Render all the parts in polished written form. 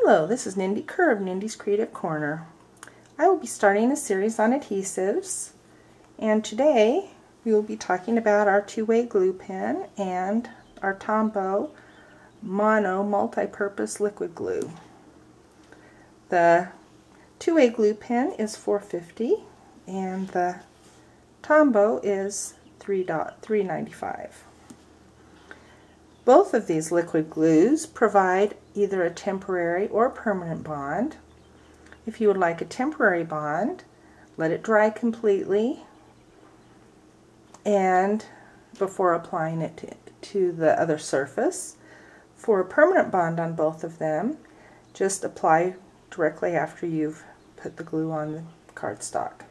Hello, this is Nindy Kerr of Nindy's Creative Corner. I will be starting a series on adhesives, and today we will be talking about our two-way glue pen and our Tombow mono multi-purpose liquid glue. The two-way glue pen is $4.50 and the Tombow is $3.95. Both of these liquid glues provide either a temporary or permanent bond. If you would like a temporary bond, let it dry completely and before applying it to the other surface. For a permanent bond on both of them, just apply directly after you've put the glue on the cardstock.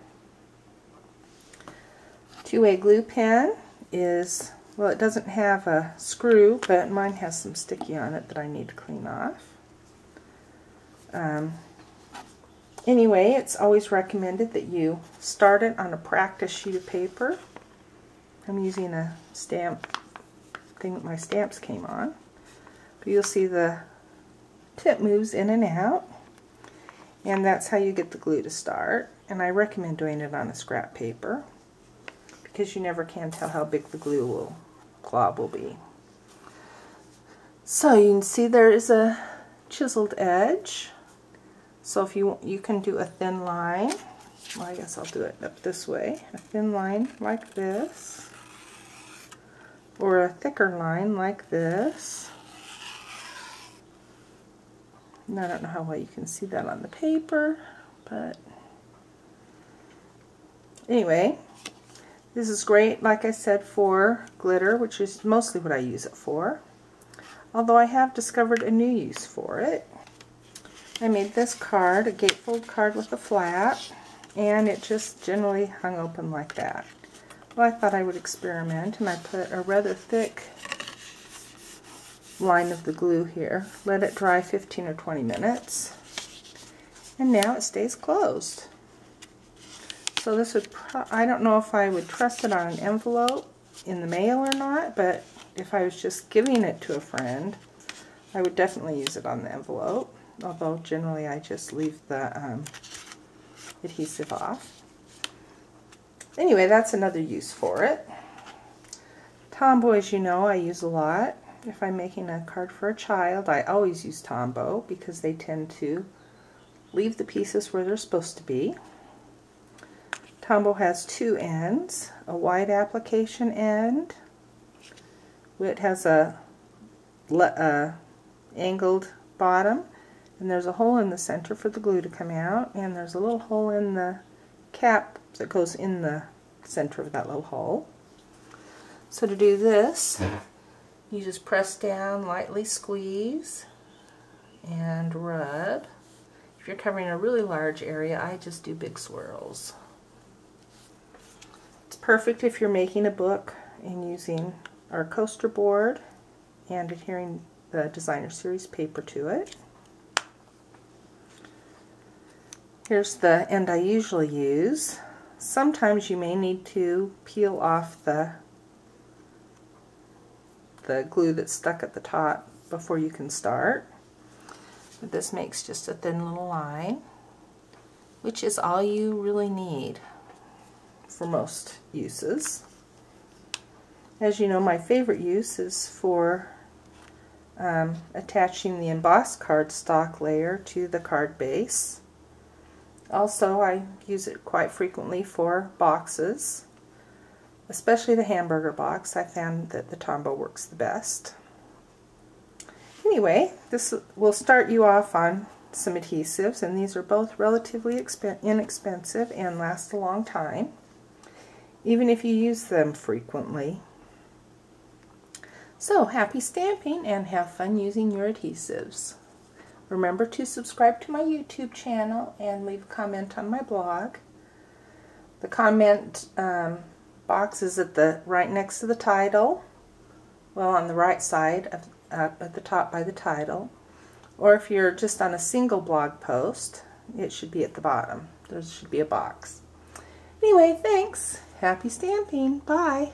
Two-way glue pen is, well, it doesn't have a screw, but mine has some sticky on it that I need to clean off. Anyway, it's always recommended that you start it on a practice sheet of paper. I'm using a stamp thing that my stamps came on. But you'll see the tip moves in and out, and that's how you get the glue to start. And I recommend doing it on a scrap paper, because you never can tell how big the glue glob will be. So you can see there is a chiseled edge. So if you can do a thin line, well, I guess I'll do it up this way, a thin line like this, or a thicker line like this. And I don't know how well you can see that on the paper, but anyway, this is great, like I said, for glitter, which is mostly what I use it for, although I have discovered a new use for it. I made this card, a gatefold card with a flap, and it just generally hung open like that. Well, I thought I would experiment, and I put a rather thick line of the glue here, let it dry 15 or 20 minutes, and now it stays closed. So this would, I don't know if I would trust it on an envelope in the mail or not, but if I was just giving it to a friend, I would definitely use it on the envelope, although generally I just leave the adhesive off. Anyway, that's another use for it. Tombow, as you know, I use a lot. If I'm making a card for a child, I always use Tombow because they tend to leave the pieces where they're supposed to be. Tombow has two ends, a wide application end. It has a angled bottom, and there's a hole in the center for the glue to come out, and there's a little hole in the cap that goes in the center of that little hole. So to do this, you just press down, lightly squeeze, and rub. If you're covering a really large area, I just do big swirls. It's perfect if you're making a book and using our coaster board and adhering the designer series paper to it. Here's the end I usually use. Sometimes you may need to peel off the glue that's stuck at the top before you can start. But this makes just a thin little line, which is all you really need for most uses. As you know, my favorite use is for attaching the embossed cardstock layer to the card base. Also, I use it quite frequently for boxes, especially the hamburger box. I found that the Tombow works the best. Anyway, this will start you off on some adhesives, and these are both relatively inexpensive and last a long time, even if you use them frequently. So, happy stamping and have fun using your adhesives. Remember to subscribe to my YouTube channel and leave a comment on my blog. The comment box is right next to the title, well, on the right side at the top by the title, or if you're just on a single blog post, it should be at the bottom. There should be a box. Anyway, thanks. Happy stamping. Bye.